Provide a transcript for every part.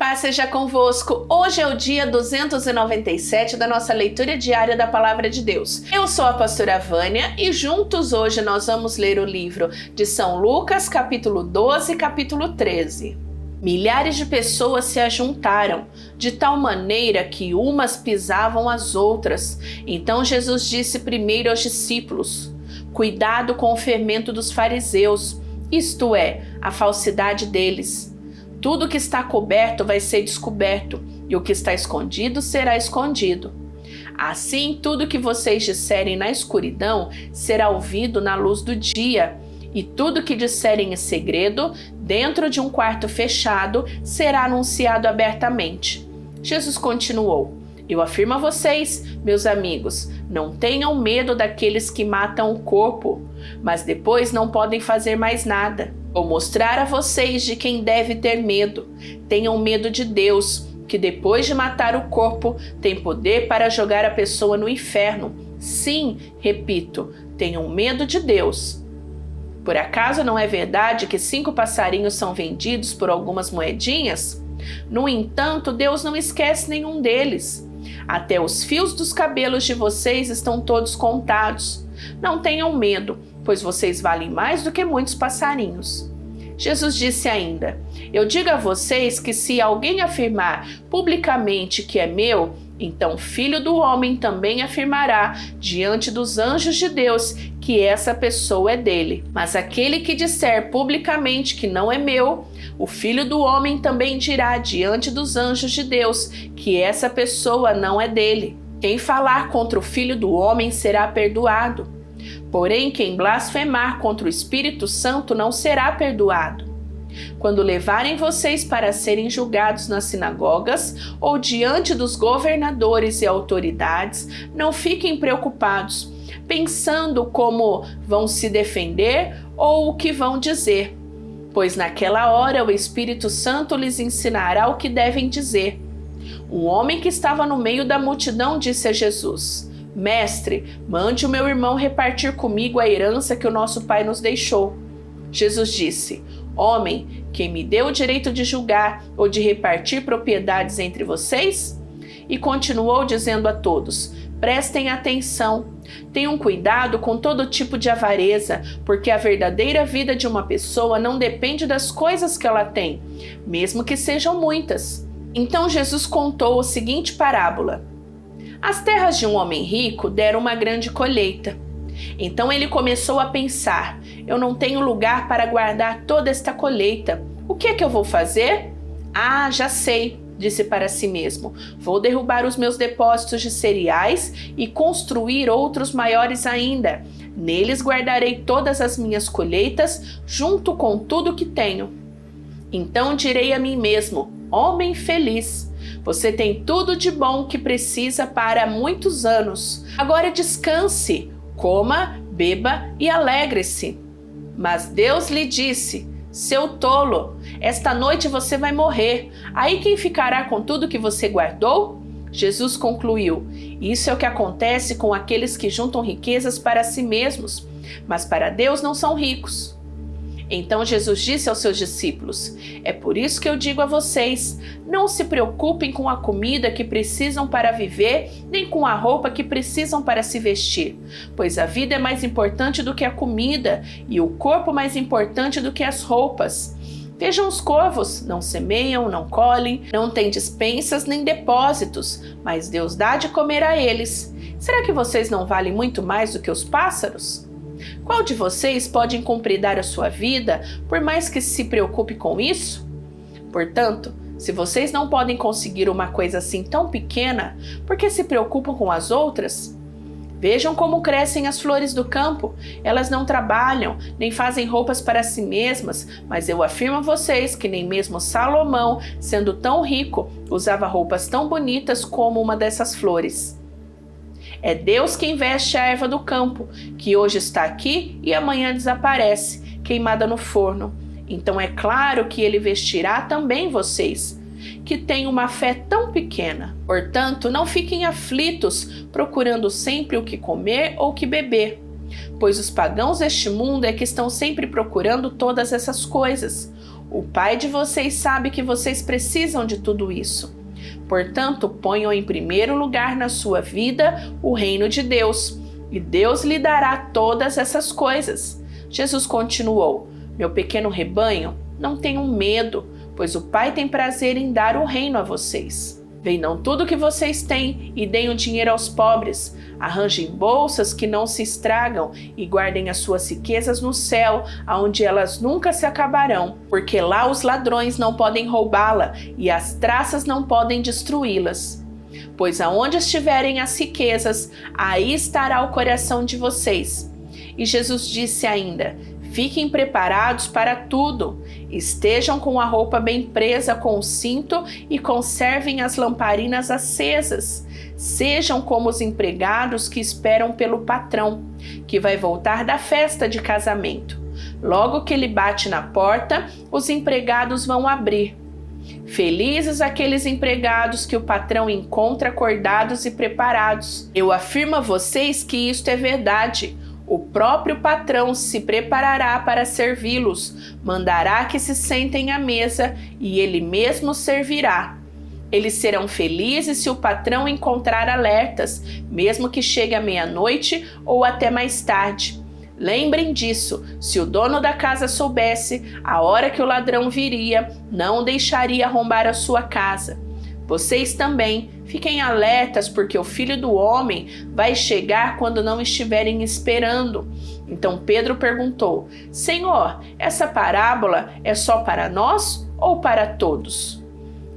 Paz seja convosco. Hoje é o dia 297 da nossa leitura diária da Palavra de Deus. Eu sou a pastora Vânia e juntos hoje nós vamos ler o livro de São Lucas, capítulo 12, capítulo 13. Milhares de pessoas se ajuntaram, de tal maneira que umas pisavam as outras. Então Jesus disse primeiro aos discípulos: cuidado com o fermento dos fariseus, isto é, a falsidade deles. Tudo que está coberto vai ser descoberto, e o que está escondido será escondido. Assim, tudo que vocês disserem na escuridão será ouvido na luz do dia, e tudo que disserem em segredo, dentro de um quarto fechado, será anunciado abertamente. Jesus continuou: eu afirmo a vocês, meus amigos, não tenham medo daqueles que matam o corpo, mas depois não podem fazer mais nada. Vou mostrar a vocês de quem deve ter medo. Tenham medo de Deus, que depois de matar o corpo, tem poder para jogar a pessoa no inferno. Sim, repito, tenham medo de Deus. Por acaso não é verdade que 5 passarinhos são vendidos por algumas moedinhas? No entanto, Deus não esquece nenhum deles. Até os fios dos cabelos de vocês estão todos contados. Não tenham medo, pois vocês valem mais do que muitos passarinhos. Jesus disse ainda: eu digo a vocês que se alguém afirmar publicamente que é meu, então o Filho do Homem também afirmará diante dos anjos de Deus que essa pessoa é dele. Mas aquele que disser publicamente que não é meu, o Filho do Homem também dirá diante dos anjos de Deus que essa pessoa não é dele. Quem falar contra o Filho do Homem será perdoado. Porém, quem blasfemar contra o Espírito Santo não será perdoado. Quando levarem vocês para serem julgados nas sinagogas ou diante dos governadores e autoridades, não fiquem preocupados, pensando como vão se defender ou o que vão dizer, pois naquela hora o Espírito Santo lhes ensinará o que devem dizer. Um homem que estava no meio da multidão disse a Jesus: Mestre, mande o meu irmão repartir comigo a herança que o nosso pai nos deixou. Jesus disse: Homem, quem me deu o direito de julgar ou de repartir propriedades entre vocês? E continuou dizendo a todos: prestem atenção, tenham cuidado com todo tipo de avareza, porque a verdadeira vida de uma pessoa não depende das coisas que ela tem, mesmo que sejam muitas. Então Jesus contou a seguinte parábola: as terras de um homem rico deram uma grande colheita. Então ele começou a pensar: eu não tenho lugar para guardar toda esta colheita. O que é que eu vou fazer? Ah, já sei, disse para si mesmo. Vou derrubar os meus depósitos de cereais e construir outros maiores ainda. Neles guardarei todas as minhas colheitas, junto com tudo que tenho. Então direi a mim mesmo: homem feliz, você tem tudo de bom que precisa para muitos anos. Agora descanse, coma, beba e alegre-se. Mas Deus lhe disse: seu tolo, esta noite você vai morrer. Aí quem ficará com tudo que você guardou? Jesus concluiu: isso é o que acontece com aqueles que juntam riquezas para si mesmos, mas para Deus não são ricos. Então Jesus disse aos seus discípulos: é por isso que eu digo a vocês, não se preocupem com a comida que precisam para viver, nem com a roupa que precisam para se vestir, pois a vida é mais importante do que a comida e o corpo mais importante do que as roupas. Vejam os corvos, não semeiam, não colhem, não têm despensas nem depósitos, mas Deus dá de comer a eles. Será que vocês não valem muito mais do que os pássaros? Qual de vocês pode encompridar a sua vida, por mais que se preocupe com isso? Portanto, se vocês não podem conseguir uma coisa assim tão pequena, por que se preocupam com as outras? Vejam como crescem as flores do campo. Elas não trabalham, nem fazem roupas para si mesmas, mas eu afirmo a vocês que nem mesmo Salomão, sendo tão rico, usava roupas tão bonitas como uma dessas flores. É Deus quem veste a erva do campo, que hoje está aqui e amanhã desaparece, queimada no forno. Então é claro que ele vestirá também vocês, que têm uma fé tão pequena. Portanto, não fiquem aflitos, procurando sempre o que comer ou o que beber, pois os pagãos deste mundo é que estão sempre procurando todas essas coisas. O Pai de vocês sabe que vocês precisam de tudo isso. Portanto, ponham em primeiro lugar na sua vida o reino de Deus, e Deus lhe dará todas essas coisas. Jesus continuou: meu pequeno rebanho, não tenham medo, pois o Pai tem prazer em dar o reino a vocês. Vendam tudo o que vocês têm e deem o dinheiro aos pobres. Arranjem bolsas que não se estragam e guardem as suas riquezas no céu, onde elas nunca se acabarão, porque lá os ladrões não podem roubá-la e as traças não podem destruí-las. Pois aonde estiverem as riquezas, aí estará o coração de vocês. E Jesus disse ainda: fiquem preparados para tudo. Estejam com a roupa bem presa com o cinto e conservem as lamparinas acesas. Sejam como os empregados que esperam pelo patrão, que vai voltar da festa de casamento. Logo que ele bate na porta, os empregados vão abrir. Felizes aqueles empregados que o patrão encontra acordados e preparados. Eu afirmo a vocês que isto é verdade. O próprio patrão se preparará para servi-los, mandará que se sentem à mesa e ele mesmo servirá. Eles serão felizes se o patrão encontrar alertas, mesmo que chegue à meia-noite ou até mais tarde. Lembrem disso, se o dono da casa soubesse a hora que o ladrão viria, não deixaria arrombar a sua casa. Vocês também fiquem alertas, porque o Filho do Homem vai chegar quando não estiverem esperando. Então Pedro perguntou: Senhor, essa parábola é só para nós ou para todos?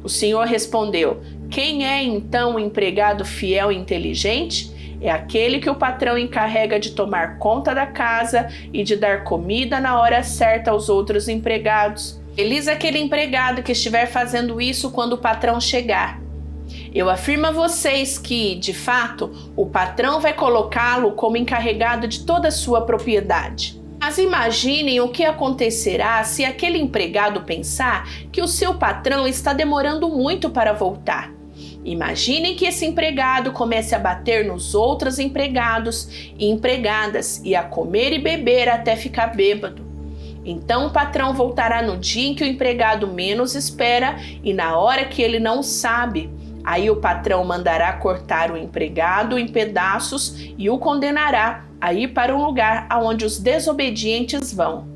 O Senhor respondeu: quem é então o empregado fiel e inteligente? É aquele que o patrão encarrega de tomar conta da casa e de dar comida na hora certa aos outros empregados. Feliz aquele empregado que estiver fazendo isso quando o patrão chegar. Eu afirmo a vocês que, de fato, o patrão vai colocá-lo como encarregado de toda a sua propriedade. Mas imaginem o que acontecerá se aquele empregado pensar que o seu patrão está demorando muito para voltar. Imaginem que esse empregado comece a bater nos outros empregados e empregadas e a comer e beber até ficar bêbado. Então o patrão voltará no dia em que o empregado menos espera e na hora que ele não sabe. Aí o patrão mandará cortar o empregado em pedaços e o condenará a ir para um lugar aonde os desobedientes vão.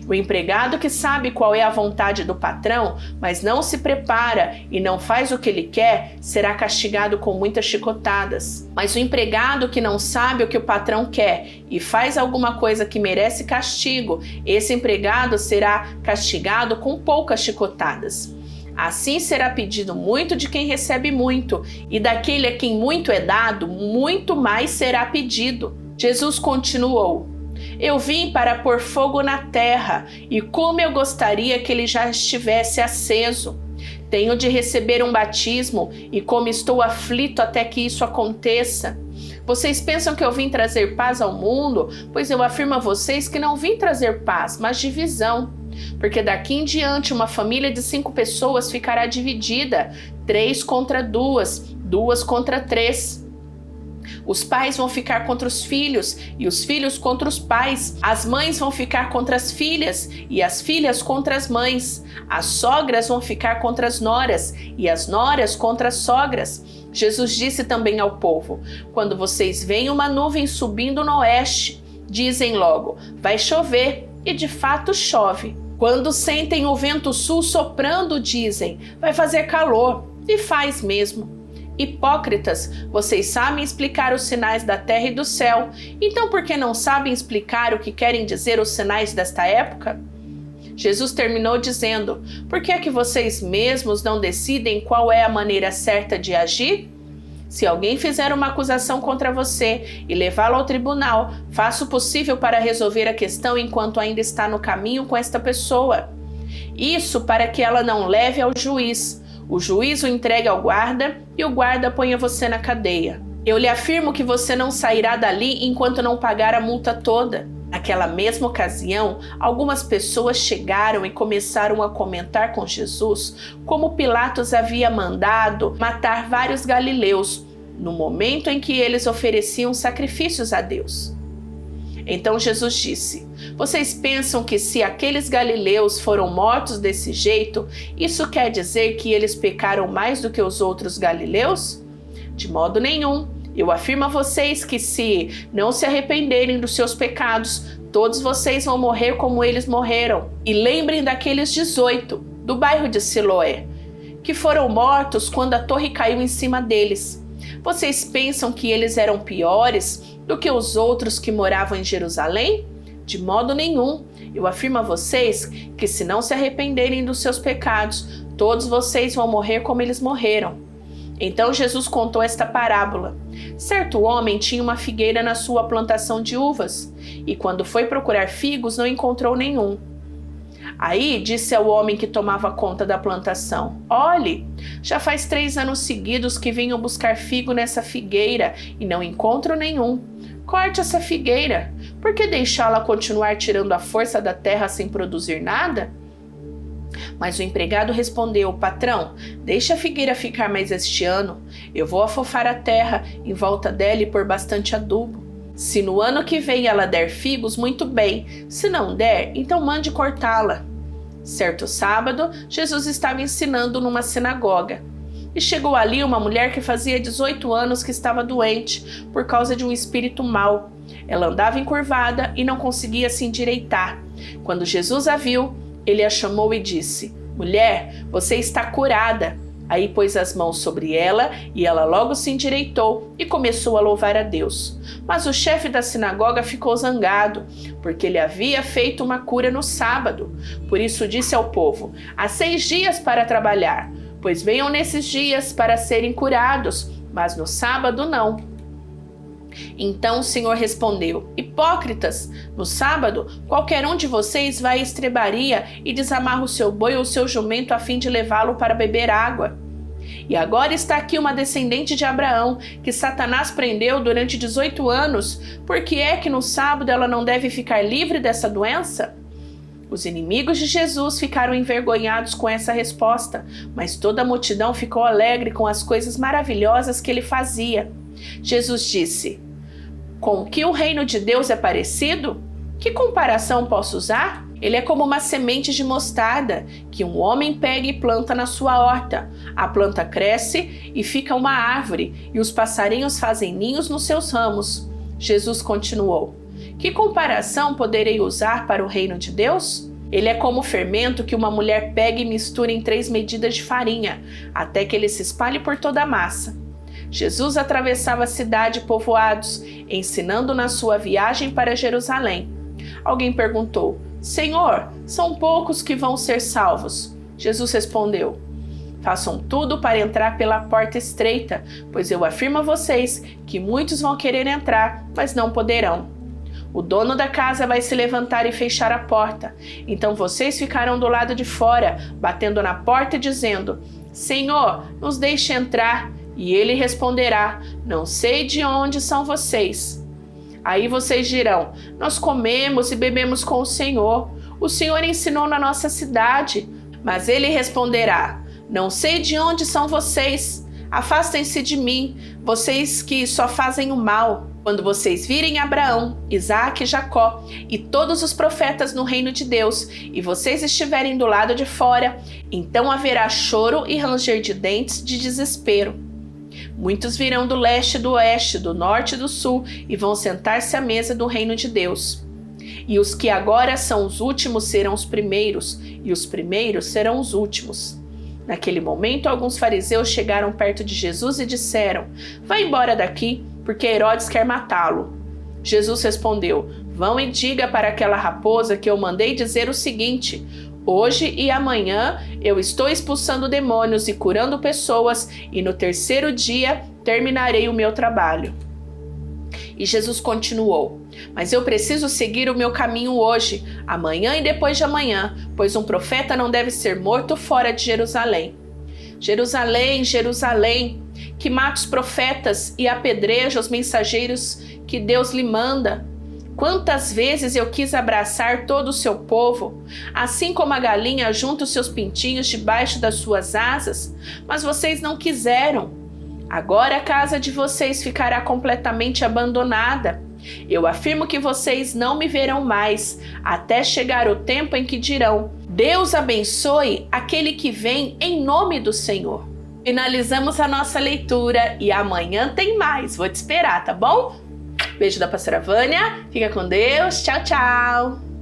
O empregado que sabe qual é a vontade do patrão, mas não se prepara e não faz o que ele quer, será castigado com muitas chicotadas. Mas o empregado que não sabe o que o patrão quer e faz alguma coisa que merece castigo, esse empregado será castigado com poucas chicotadas. Assim será pedido muito de quem recebe muito, e daquele a quem muito é dado, muito mais será pedido. Jesus continuou: eu vim para pôr fogo na terra, e como eu gostaria que ele já estivesse aceso. Tenho de receber um batismo, e como estou aflito até que isso aconteça. Vocês pensam que eu vim trazer paz ao mundo? Pois eu afirmo a vocês que não vim trazer paz, mas divisão. Porque daqui em diante uma família de 5 pessoas ficará dividida, 3 contra 2, 2 contra 3. Os pais vão ficar contra os filhos e os filhos contra os pais. As mães vão ficar contra as filhas e as filhas contra as mães. As sogras vão ficar contra as noras e as noras contra as sogras. Jesus disse também ao povo: quando vocês veem uma nuvem subindo no oeste, dizem logo: vai chover, e de fato chove. Quando sentem o vento sul soprando, dizem: vai fazer calor, e faz mesmo. Hipócritas, vocês sabem explicar os sinais da terra e do céu, então por que não sabem explicar o que querem dizer os sinais desta época? Jesus terminou dizendo: por que é que vocês mesmos não decidem qual é a maneira certa de agir? Se alguém fizer uma acusação contra você e levá-lo ao tribunal, faça o possível para resolver a questão enquanto ainda está no caminho com esta pessoa. Isso para que ela não leve ao juiz. O juiz o entregue ao guarda e o guarda ponha você na cadeia. Eu lhe afirmo que você não sairá dali enquanto não pagar a multa toda. Naquela mesma ocasião, algumas pessoas chegaram e começaram a comentar com Jesus como Pilatos havia mandado matar vários galileus no momento em que eles ofereciam sacrifícios a Deus. Então Jesus disse: vocês pensam que se aqueles galileus foram mortos desse jeito, isso quer dizer que eles pecaram mais do que os outros galileus? De modo nenhum. Eu afirmo a vocês que se não se arrependerem dos seus pecados, todos vocês vão morrer como eles morreram. E lembrem daqueles 18, do bairro de Siloé, que foram mortos quando a torre caiu em cima deles. Vocês pensam que eles eram piores do que os outros que moravam em Jerusalém? De modo nenhum. Eu afirmo a vocês que se não se arrependerem dos seus pecados, todos vocês vão morrer como eles morreram. Então Jesus contou esta parábola. Certo homem tinha uma figueira na sua plantação de uvas, e quando foi procurar figos, não encontrou nenhum. Aí disse ao homem que tomava conta da plantação: olhe, já faz 3 anos seguidos que venho buscar figo nessa figueira e não encontro nenhum. Corte essa figueira. Por que deixá-la continuar tirando a força da terra sem produzir nada? Mas o empregado respondeu: patrão, deixa a figueira ficar mais este ano. Eu vou afofar a terra em volta dela e pôr bastante adubo. Se no ano que vem ela der figos, muito bem. Se não der, então mande cortá-la. Certo sábado, Jesus estava ensinando numa sinagoga. E chegou ali uma mulher que fazia 18 anos que estava doente por causa de um espírito mau. Ela andava encurvada e não conseguia se endireitar. Quando Jesus a viu, ele a chamou e disse: mulher, você está curada. Aí pôs as mãos sobre ela e ela logo se endireitou e começou a louvar a Deus. Mas o chefe da sinagoga ficou zangado, porque ele havia feito uma cura no sábado. Por isso disse ao povo: há 6 dias para trabalhar, pois venham nesses dias para serem curados, mas no sábado não. Então o Senhor respondeu: hipócritas, no sábado qualquer um de vocês vai à estrebaria e desamarra o seu boi ou o seu jumento a fim de levá-lo para beber água. E agora está aqui uma descendente de Abraão, que Satanás prendeu durante 18 anos. Por que é que no sábado ela não deve ficar livre dessa doença? Os inimigos de Jesus ficaram envergonhados com essa resposta, mas toda a multidão ficou alegre com as coisas maravilhosas que ele fazia. Jesus disse: com que o reino de Deus é parecido? Que comparação posso usar? Ele é como uma semente de mostarda que um homem pega e planta na sua horta. A planta cresce e fica uma árvore, e os passarinhos fazem ninhos nos seus ramos. Jesus continuou: que comparação poderei usar para o reino de Deus? Ele é como o fermento que uma mulher pega e mistura em 3 medidas de farinha, até que ele se espalhe por toda a massa. Jesus atravessava a cidade e povoados, ensinando na sua viagem para Jerusalém. Alguém perguntou: Senhor, são poucos que vão ser salvos? Jesus respondeu: façam tudo para entrar pela porta estreita, pois eu afirmo a vocês que muitos vão querer entrar, mas não poderão. O dono da casa vai se levantar e fechar a porta. Então vocês ficarão do lado de fora, batendo na porta e dizendo: Senhor, nos deixe entrar. E ele responderá: não sei de onde são vocês. Aí vocês dirão: nós comemos e bebemos com o Senhor ensinou na nossa cidade. Mas ele responderá: não sei de onde são vocês. Afastem-se de mim, vocês que só fazem o mal. Quando vocês virem Abraão, Isaque e Jacó e todos os profetas no reino de Deus, e vocês estiverem do lado de fora, então haverá choro e ranger de dentes de desespero. Muitos virão do leste, do oeste, do norte e do sul e vão sentar-se à mesa do reino de Deus. E os que agora são os últimos serão os primeiros, e os primeiros serão os últimos. Naquele momento, alguns fariseus chegaram perto de Jesus e disseram: vá embora daqui, porque Herodes quer matá-lo. Jesus respondeu: vão e diga para aquela raposa que eu mandei dizer o seguinte: hoje e amanhã eu estou expulsando demônios e curando pessoas, e no 3º dia terminarei o meu trabalho. E Jesus continuou: mas eu preciso seguir o meu caminho hoje, amanhã e depois de amanhã, pois um profeta não deve ser morto fora de Jerusalém. Jerusalém, Jerusalém, que mata os profetas e apedreja os mensageiros que Deus lhe manda. Quantas vezes eu quis abraçar todo o seu povo, assim como a galinha junta os seus pintinhos debaixo das suas asas, mas vocês não quiseram. Agora a casa de vocês ficará completamente abandonada. Eu afirmo que vocês não me verão mais, até chegar o tempo em que dirão: Deus abençoe aquele que vem em nome do Senhor. Finalizamos a nossa leitura e amanhã tem mais. Vou te esperar, tá bom? Beijo da pastora Vânia. Fica com Deus. Tchau, tchau.